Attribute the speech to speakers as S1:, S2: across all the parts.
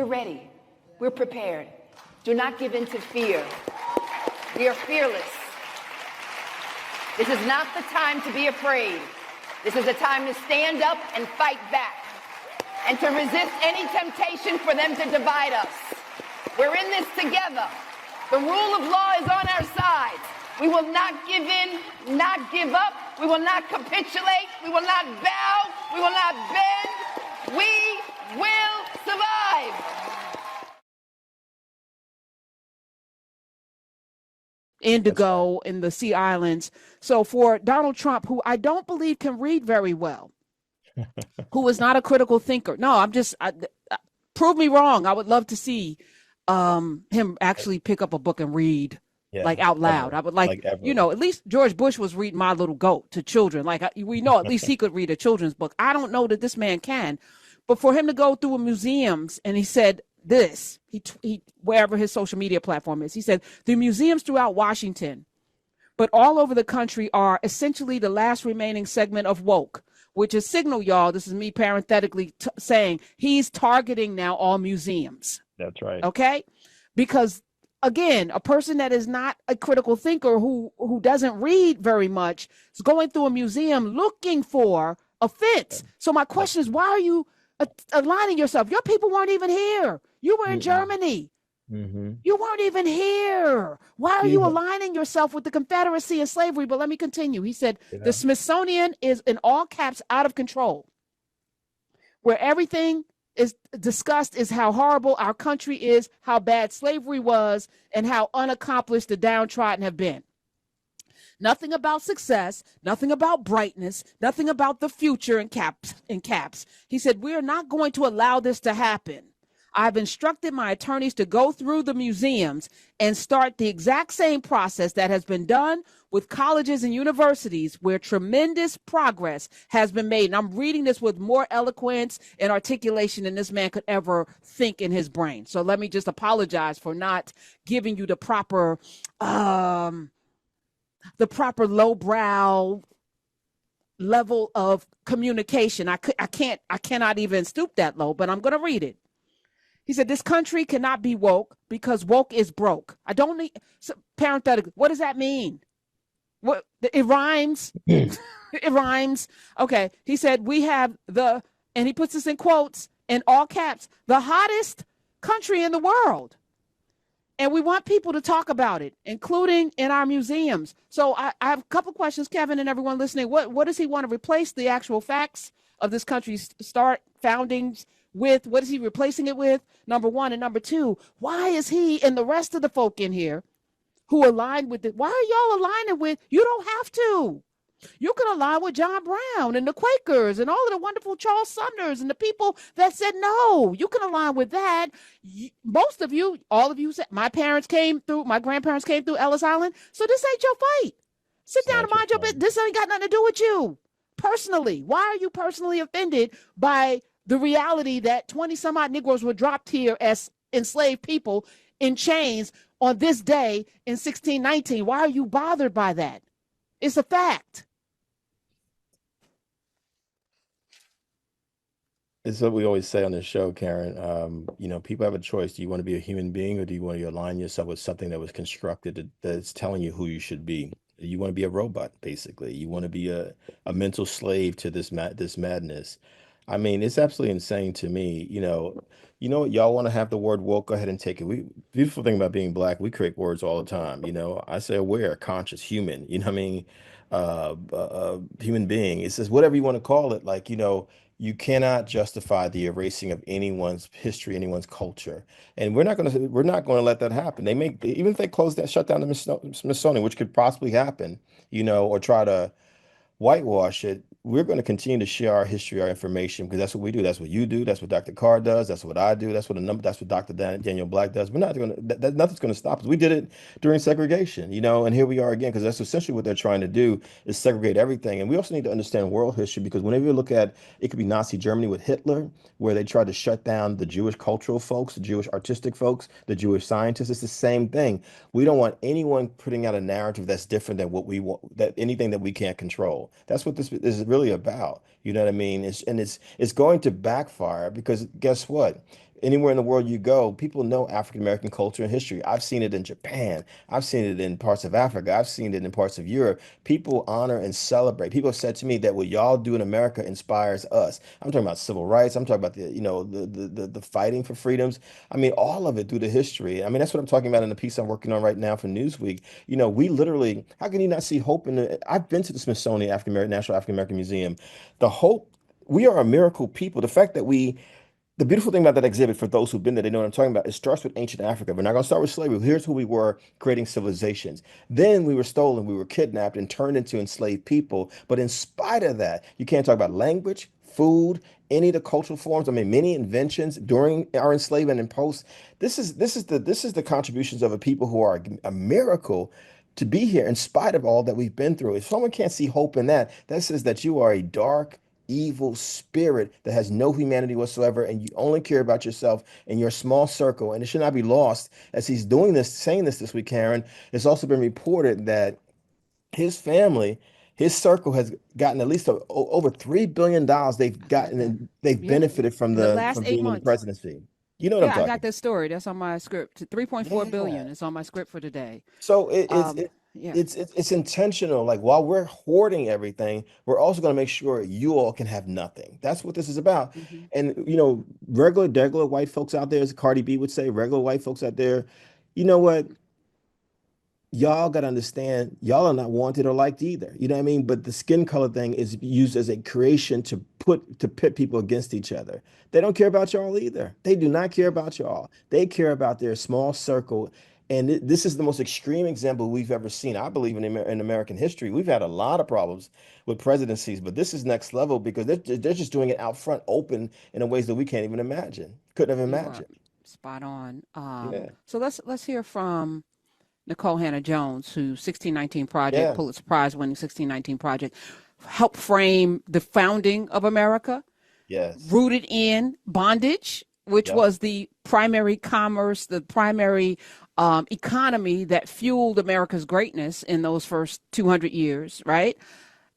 S1: ready. We're prepared. Do not give in to fear. We are fearless. This is not the time to be afraid. This is a time to stand up and fight back and to resist any temptation for them to divide us. We're in this together. The rule of law is on our side. We will not give in, not give up. We will not capitulate. We will not bow. We will not bend. We will survive.
S2: Indigo in the Sea Islands. So for Donald Trump, who I don't believe can read very well, who is not a critical thinker. No, prove me wrong. I would love to see him actually pick up a book and read like out loud. I would like at least George Bush was reading My Little Goat to children. We know at least he could read a children's book. I don't know that this man can, but for him to go through museums, and he said this, he wherever his social media platform is, he said the museums throughout Washington, but all over the country are essentially the last remaining segment of woke, which is signal, y'all. This is me parenthetically saying he's targeting now all museums.
S3: That's right.
S2: Okay. Because again, a person that is not a critical thinker who doesn't read very much is going through a museum looking for offense. So my question is, why are you aligning yourself? Your people weren't even here. You were in Germany.
S3: Mm-hmm.
S2: You weren't even here. Why are you aligning yourself with the Confederacy and slavery? But let me continue. He said, the Smithsonian is in all caps out of control, where everything is discussed is how horrible our country is, how bad slavery was, and how unaccomplished the downtrodden have been. Nothing about success, nothing about brightness, nothing about the future in caps. He said, we are not going to allow this to happen. I've instructed my attorneys to go through the museums and start the exact same process that has been done with colleges and universities where tremendous progress has been made. And I'm reading this with more eloquence and articulation than this man could ever think in his brain. So let me just apologize for not giving you the proper lowbrow level of communication. I cannot even stoop that low, but I'm going to read it. He said, this country cannot be woke because woke is broke. I don't need, parenthetically, what does that mean? What, it rhymes. It rhymes. Okay. He said, we have and he puts this in quotes, in all caps, the hottest country in the world. And we want people to talk about it, including in our museums. So I have a couple questions, Kevin, and everyone listening. What does he want to replace the actual facts of this country's foundings with? What is he replacing it with? Number one. And number two, why is he and the rest of the folk in here who aligned with it? Why are y'all aligning with? You don't have to. You can align with John Brown and the Quakers and all of the wonderful Charles Sumners and the people that said no. You can align with that. Most of you, all of you said, my grandparents came through Ellis Island. So this ain't your fight. Sit down and mind your business. This ain't got nothing to do with you personally. Why are you personally offended by the reality that 20 some odd Negroes were dropped here as enslaved people in chains on this day in 1619? Why are you bothered by that? It's a fact.
S4: It's what we always say on this show, Karen. People have a choice. Do you want to be a human being, or do you want to align yourself with something that was constructed that's telling you who you should be? You want to be a robot, basically. You want to be a mental slave to this madness. I mean, it's absolutely insane to me. What, y'all want to have the word woke, go ahead and take it. Beautiful thing about being Black, we create words all the time. I say aware, conscious, human, human being. It says whatever you want to call it. You cannot justify the erasing of anyone's history, anyone's culture. And we're not going to let that happen. Even if they shut down the Smithsonian, which could possibly happen, or try to whitewash it, we're going to continue to share our history, our information, because that's what we do. That's what you do. That's what Dr. Carr does. That's what I do. That's what Dr. Daniel Black does. We're not going to, nothing's going to stop us. We did it during segregation, and here we are again, because that's essentially what they're trying to do, is segregate everything. And we also need to understand world history, because whenever you look at, it could be Nazi Germany with Hitler, where they tried to shut down the Jewish cultural folks, the Jewish artistic folks, the Jewish scientists. It's the same thing. We don't want anyone putting out a narrative that's different than what we want, that anything that we can't control. That's what this is really about. You know what I mean? It's going to backfire, because guess what? anywhere in the world you go, people know African American culture and history. I've seen it in Japan. I've seen it in parts of Africa. I've seen it in parts of Europe. People honor and celebrate. People have said to me that what y'all do in America inspires us. I'm talking about civil rights. I'm talking about the fighting for freedoms. I mean, all of it through the history. I mean, that's what I'm talking about in the piece I'm working on right now for Newsweek. We literally, how can you not see hope in the, I've been to the Smithsonian African American National African American Museum. The hope, we are a miracle people. The fact that the beautiful thing about that exhibit, for those who've been there, they know what I'm talking about. It starts with ancient Africa. We're not going to start with slavery. Here's who we were, creating civilizations. Then we were stolen, we were kidnapped and turned into enslaved people. But in spite of that, you can't talk about language, food, any of the cultural forms. I mean, many inventions during our enslavement and post. This is the contributions of a people who are a miracle to be here in spite of all that we've been through. If someone can't see hope in that, that says that you are a dark, evil spirit that has no humanity whatsoever, and you only care about yourself and your small circle. And it should not be lost as he's doing this, saying this week, Karen. It's also been reported that his family, his circle has gotten at least over $3 billion. They've
S2: I heard
S4: gotten
S2: that.
S4: and they've
S2: Yeah,
S4: benefited from
S2: in the
S4: the
S2: last
S4: from
S2: eight
S4: being in the
S2: months.
S4: presidency. You know what I'm
S2: Yeah, I
S4: talking
S2: got this story. That's on my script. 3.4 billion
S4: about.
S2: is on my script for today.
S4: So
S2: Um, yeah.
S4: it's intentional. Like while we're hoarding everything, we're also going to make sure you all can have nothing. That's what this is about.
S2: Hmm.
S4: And regular, degular white folks out there, as Cardi B would say, regular white folks out there, you know what? Y'all got to understand, y'all are not wanted or liked either. You know what I mean? But the skin color thing is used as a creation to pit people against each other. They don't care about y'all either. They do not care
S2: Yeah.
S4: about y'all. They care about their small circle. And this is the most extreme example we've ever seen. I believe in American history. We've had a lot of problems with presidencies, but this is next level because they're just doing it out front, open in ways that we can't even imagine. Couldn't have
S2: You are
S4: imagined.
S2: spot on.
S4: Yeah.
S2: So let's hear from Nicole Hannah Jones, whose 1619 project,
S4: Yeah.
S2: Pulitzer Prize winning 1619 project, helped frame the founding of America,
S4: Yes.
S2: rooted in bondage, which
S4: Yep.
S2: was the primary commerce, the primary economy that fueled America's greatness in those first 200 years, right?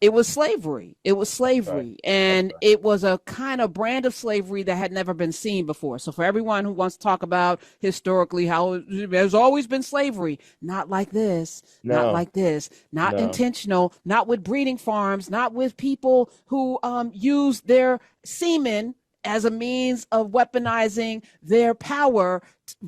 S2: It was slavery. It was
S4: That's right.
S2: slavery.
S4: That's
S2: And
S4: right.
S2: it was a kind of brand of slavery that had never been seen before. So, for everyone who wants to talk about historically how there's always been slavery, not like this, not
S4: No.
S2: like this, not
S4: No.
S2: intentional, not with breeding farms, not with people who use their semen as a means of weaponizing their power.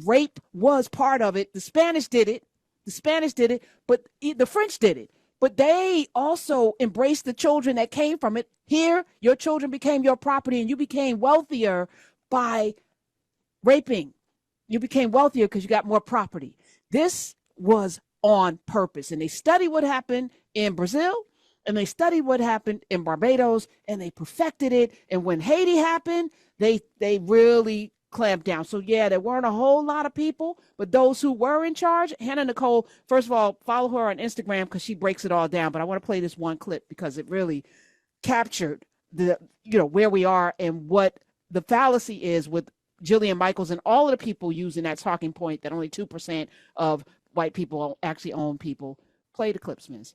S2: Rape was part of it. The Spanish did it. The Spanish did it, but the French did it, but they also embraced the children that came from it. Here, your children became your property and you became wealthier by raping. You became wealthier because you got more property. This was on purpose. And they studied what happened in Brazil and they studied what happened in Barbados and they perfected it. And when Haiti happened, they really clamped down. So yeah, there weren't a whole lot of people, but those who were in charge, Hannah Nicole, first of all, follow her on Instagram because she breaks it all down. But I want to play this one clip because it really captured the where we are and what the fallacy is with Jillian Michaels and all of the people using that talking point that only 2% of white people actually own people. Play the clips, Miss.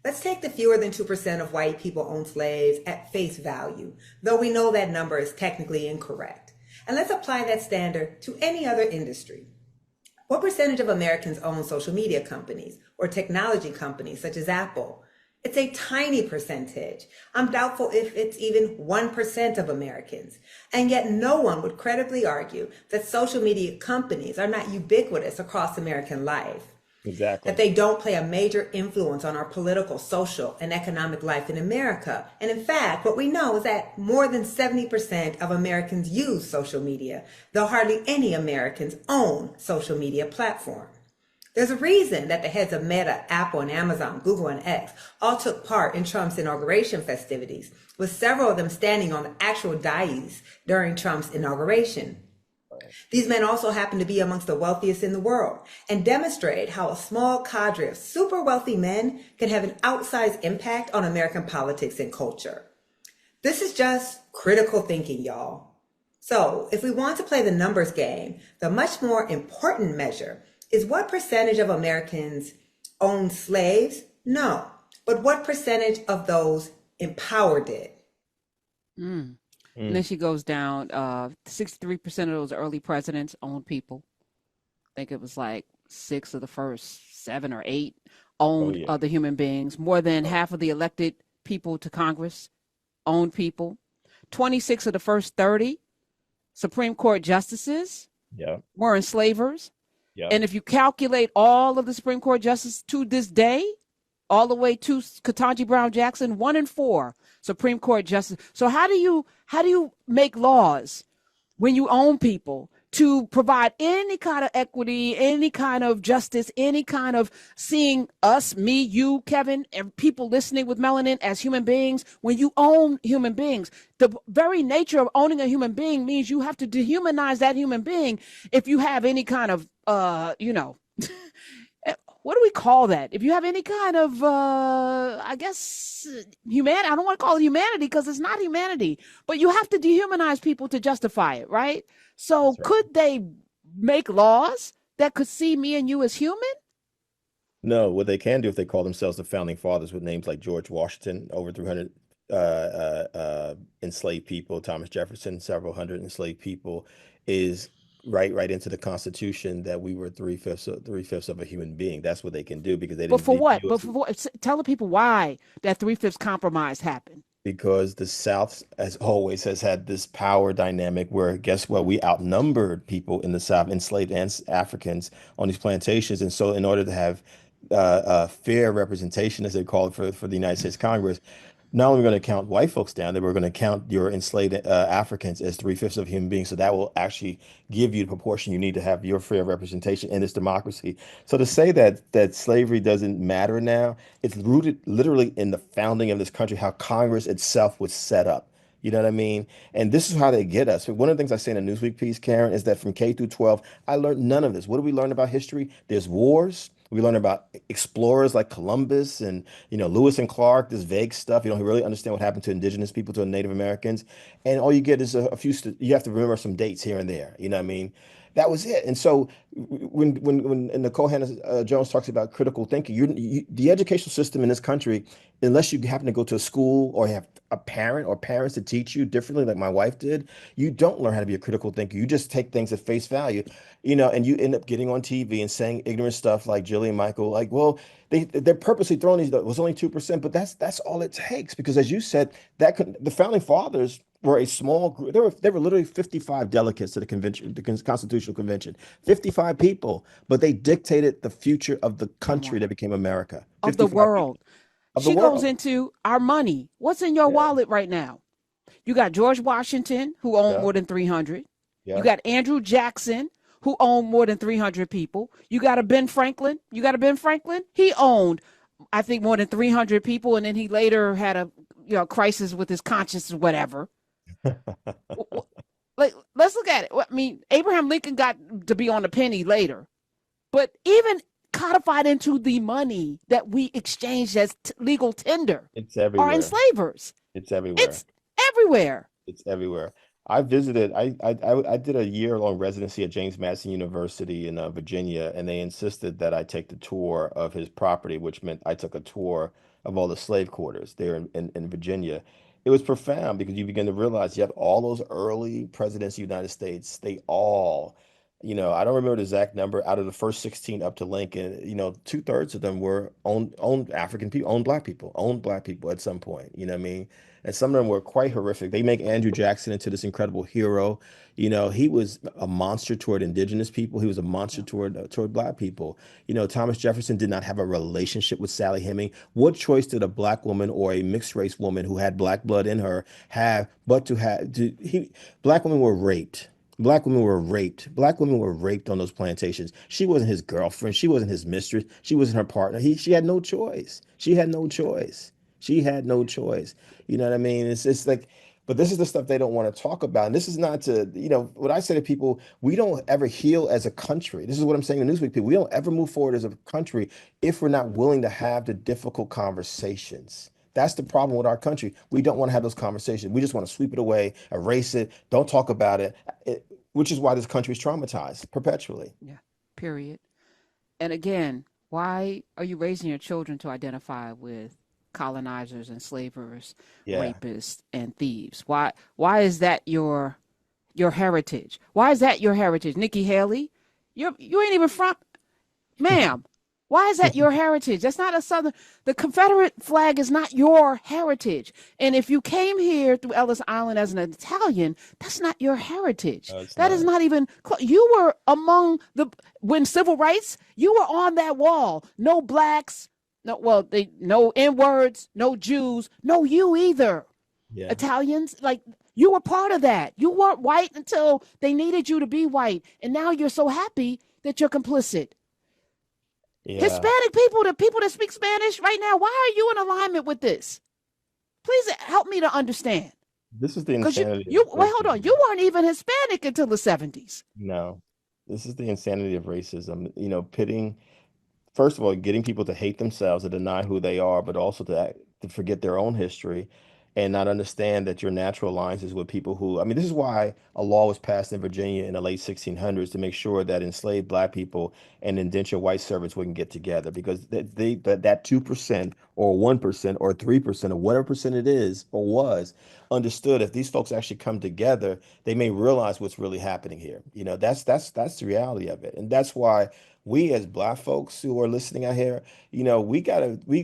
S3: Let's take the fewer than 2% of white people own slaves at face value, though we know that number is technically incorrect. And let's apply that standard to any other industry. What percentage of Americans own social media companies or technology companies such as Apple? It's a tiny percentage. I'm doubtful if it's even 1% of Americans. And yet no one would credibly argue that social media companies are not ubiquitous across American life, that
S4: Exactly.
S3: they don't play a major influence on our political, social, and economic life in America. And in fact, what we know is that more than 70% of Americans use social media, though hardly any Americans own social media platforms. There's a reason that the heads of Meta, Apple, and Amazon, Google, and X all took part in Trump's inauguration festivities, with several of them standing on the actual dais during Trump's inauguration. These men also happen to be amongst the wealthiest in the world and demonstrate how a small cadre of super wealthy men can have an outsized impact on American politics and culture. This is just critical thinking, y'all. So if we want to play the numbers game, the much more important measure is what percentage of Americans own slaves? No, but what percentage of those empowered it?
S2: Mm. And then
S4: Mm.
S2: she goes down, 63% of those early presidents owned people. I think it was like six of the first seven or eight
S4: Oh
S2: owned
S4: yeah.
S2: other human beings. More than
S4: Oh
S2: half of the elected people to Congress owned people. 26 of the first 30 Supreme Court justices
S4: yeah.
S2: were enslavers.
S4: Yeah.
S2: And if you calculate all of the Supreme Court justices to this day, all the way to Ketanji Brown Jackson, 1 in 4 Supreme Court justices. So how do you make laws when you own people to provide any kind of equity, any kind of justice, any kind of seeing us, me, you, Kevin, and people listening with melanin as human beings? When you own human beings, the very nature of owning a human being means you have to dehumanize that human being if you have any kind of, what do we call that? If you have any kind of, I guess, humanity, I don't want to call it humanity because it's not humanity, but you have to dehumanize people to justify it, right? So
S4: That's right.
S2: could they make laws that could see me and you as human?
S4: No, what they can do if they call themselves the founding fathers with names like George Washington, over 300 enslaved people, Thomas Jefferson, several hundred enslaved people, is right into the Constitution that we were three fifths of a human being. That's what they can do because they
S2: But
S4: didn't
S2: for what?
S4: view
S2: But
S4: us.
S2: for what? Tell the people why that 3/5 compromise happened.
S4: Because the South, as always, has had this power dynamic where, guess what? We outnumbered people in the South, enslaved Africans on these plantations. And so, in order to have fair representation, as they call it, for the United States Congress, not only are we going to count white folks down, they were going to count your enslaved Africans as three-fifths of human beings. So that will actually give you the proportion you need to have your fair representation in this democracy. So to say that slavery doesn't matter now, it's rooted literally in the founding of this country, how Congress itself was set up. You know what I mean? And this is how they get us. One of the things I say in a Newsweek piece, Karen, is that from K through 12, I learned none of this. What do we learn about history? There's wars. We learn about explorers like Columbus and Lewis and Clark, this vague stuff. You don't really understand what happened to indigenous people, to Native Americans, and all you get is a few. You have to remember some dates here and there. You know what I mean? That was it. And so when Nicole Hannah Jones talks about critical thinking, the educational system in this country, unless you happen to go to a school or have a parent or parents to teach you differently, like my wife did, you don't learn how to be a critical thinker. You just take things at face value, and you end up getting on TV and saying ignorant stuff like Jillian Michael, like, well, they're purposely throwing these. It was only 2%, but that's all it takes because, as you said, the founding fathers were a small group. There were literally 55 delegates to the convention, the Constitutional Convention, 55 people, but they dictated the future of the
S2: Come
S4: country
S2: on.
S4: that became America.
S2: Of the
S4: 55 people
S2: world.
S4: of the
S2: She goes
S4: world.
S2: into our money. What's in your
S4: Yeah,
S2: wallet right now? You got George Washington, who owned
S4: yeah,
S2: more than 300. You
S4: yeah.
S2: got Andrew Jackson, who owned more than 300 people. You got a Ben Franklin. You got a Ben Franklin. He owned, I think, more than 300 people, and then he later had a crisis with his conscience or whatever. Like, let's look at it. I mean, Abraham Lincoln got to be on a penny later, but even codified into the money that we exchanged as legal tender
S4: It's
S2: are
S4: everywhere.
S2: enslavers.
S4: It's everywhere.
S2: It's everywhere.
S4: It's everywhere. I visited. I did a year-long residency at James Madison University in Virginia, and they insisted that I take the tour of his property, which meant I took a tour of all the slave quarters there in Virginia. It was profound because you begin to realize, yep, all those early presidents of the United States, they all, I don't remember the exact number, out of the first 16 up to Lincoln, two-thirds of them were owned African people, owned black people at some point. You know what I mean? And some of them were quite horrific. They make Andrew Jackson into this incredible hero. He was a monster toward indigenous people. He was a monster
S2: Yeah.
S4: toward black people. Thomas Jefferson did not have a relationship with Sally Heming. What choice did a black woman or a mixed race woman who had black blood in her have but to have black women were raped. Black women were raped. Black women were raped on those plantations. She wasn't his girlfriend. She wasn't his mistress. She wasn't her partner. She had no choice. She had no choice. She had no choice. You know what I mean? It's like, but this is the stuff they don't want to talk about. And this is not to, what I say to people, we don't ever heal as a country. This is what I'm saying to Newsweek people. We don't ever move forward as a country if we're not willing to have the difficult conversations. That's the problem with our country. We don't want to have those conversations. We just want to sweep it away, erase it, don't talk about it, which is why this country is traumatized perpetually.
S2: Yeah. Period. And again, why are you raising your children to identify with colonizers, enslavers,
S4: Yeah.
S2: rapists, and thieves. Why is that your heritage? Why is that your heritage? Nikki Haley, you ain't even from, ma'am. Why is that your heritage? That's not a Southern. The Confederate flag is not your heritage. And if you came here through Ellis Island as an Italian, that's not your heritage.
S4: No, it's
S2: That is
S4: not.
S2: not even. You were among the when civil rights. You were on that wall. No blacks. No, well, they no N words. No Jews. No you either.
S4: Yeah.
S2: Italians, like you were part of that. You weren't white until they needed you to be white, and now you're so happy that you're complicit.
S4: Yeah.
S2: Hispanic people, the people that speak Spanish right now, why are you in alignment with this? Please help me to understand.
S4: This is the
S2: Because
S4: insanity
S2: you
S4: of
S2: wait, hold on.
S4: racism.
S2: You weren't even Hispanic until the 70s.
S4: No, this is the insanity of racism. Pitting, first of all, getting people to hate themselves, to deny who they are, but also to forget their own history and not understand that your natural alliances with people who, I mean, this is why a law was passed in Virginia in the late 1600s to make sure that enslaved black people and indentured white servants wouldn't get together because that 2% or 1% or 3% or whatever percent it is or was understood if these folks actually come together, they may realize what's really happening here. That's the reality of it. And that's why we as black folks who are listening out here, we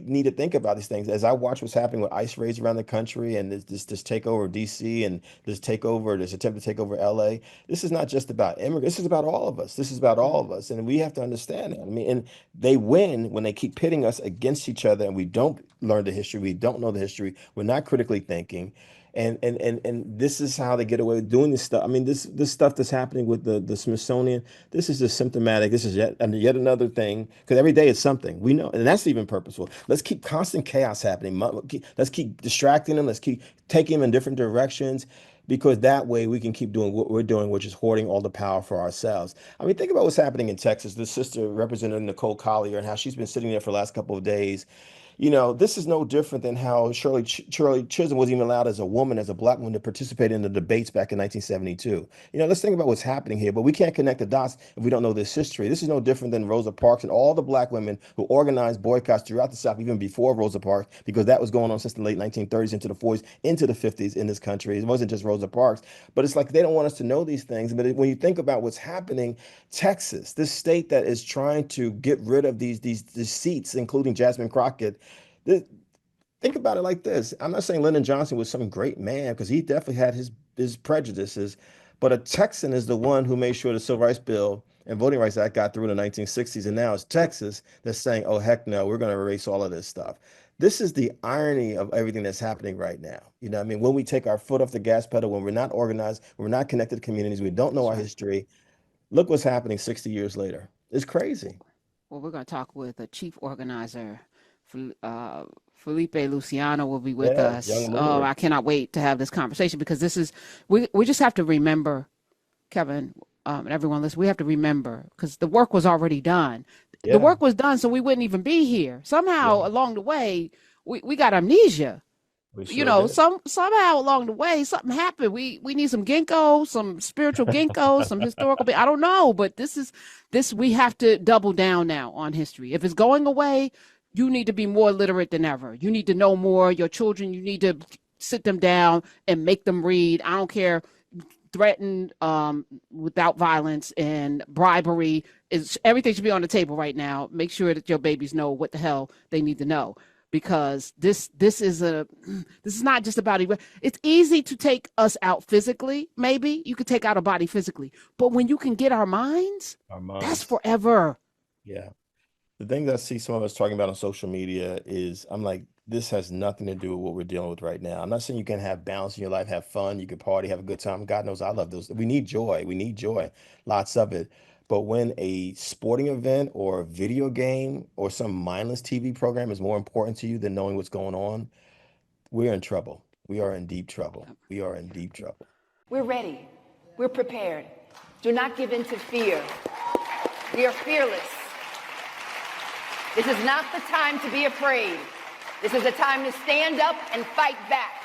S4: need to think about these things. As I watch what's happening with ICE raids around the country and this takeover of DC and this attempt to take over LA, this is not just about immigrants. This is about all of us. This is about all of us. And we have to understand that. I mean, and they win when they keep pitting us against each other and we don't learn the history. We don't know the history. We're not critically thinking. And this is how they get away with doing this stuff. I mean, this stuff that's happening with the Smithsonian, this is just symptomatic. This is yet another thing because every day is something we know, and that's even purposeful. Let's keep constant chaos happening. Let's keep distracting them. Let's keep taking them in different directions. Because that way we can keep doing what we're doing, which is hoarding all the power for ourselves. I mean, think about what's happening in Texas. This sister, Representative Nicole Collier, and how she's been sitting there for the last couple of days. This is no different than how Shirley Chisholm was even allowed as a woman, as a black woman, to participate in the debates back in 1972. Let's think about what's happening here, but we can't connect the dots if we don't know this history. This is no different than Rosa Parks and all the black women who organized boycotts throughout the South, even before Rosa Parks, because that was going on since the late 1930s into the 40s, into the 50s in this country. It wasn't just Rosa Parks, but it's like they don't want us to know these things. But when you think about what's happening, Texas, this state that is trying to get rid of these seats, including Jasmine Crockett, think about it like this. I'm not saying Lyndon Johnson was some great man because he definitely had his prejudices, but a Texan is the one who made sure the Civil Rights Bill and Voting Rights Act got through in the 1960s. And now it's Texas that's saying, oh, heck no, we're going to erase all of this stuff. This is the irony of everything that's happening right now. I mean, when we take our foot off the gas pedal, when we're not organized, we're not connected to communities, we don't know
S2: That's
S4: our
S2: right.
S4: history. Look what's happening 60 years later. It's crazy.
S2: Well, we're going to talk with a chief organizer. Uh, Felipe Luciano will be with
S4: Yeah,
S2: us.
S4: young
S2: Oh,
S4: leader.
S2: I cannot wait to have this conversation because this is, we just have to remember, Kevin, and everyone listen, we have to remember because the work was already done. The
S4: Yeah,
S2: work was done, so we wouldn't even be here.
S4: yeah,
S2: Somehow along the way, we got amnesia.
S4: we sure did.
S2: Somehow along the way something happened. We need some ginkgo, some spiritual ginkgo, some historical. I don't know, but this we have to double down now on history. If it's going away, you need to be more literate than ever. You need to know more. Your children, you need to sit them down and make them read. I don't care. Threaten without violence and bribery is everything should be on the table right now. Make sure that your babies know what the hell they need to know because this is not just about it's easy to take us out physically. Maybe you could take out a body physically, but when you can get our minds,
S4: Our
S2: that's
S4: minds.
S2: forever.
S4: Yeah. The thing that I see some of us talking about on social media is I'm like, this has nothing to do with what we're dealing with right now. I'm not saying you can have balance in your life, have fun, you can party, have a good time. God knows I love those. We need joy. We need joy, lots of it. But when a sporting event or a video game or some mindless TV program is more important to you than knowing what's going on, we're in trouble. We are in deep trouble. We are in deep trouble.
S1: We're ready. We're prepared. Do not give in to fear. We are fearless. This is not the time to be afraid. This is a time to stand up and fight back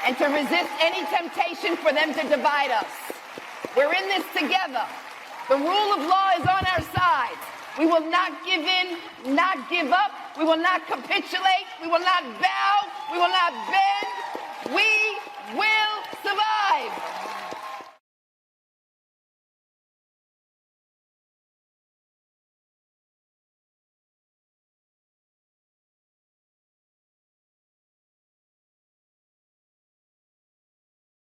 S1: and to resist any temptation for them to divide us. We're in this together. The rule of law is on our side. We will not give in, not give up. We will not capitulate. We will not bow. We will not bend. We will survive.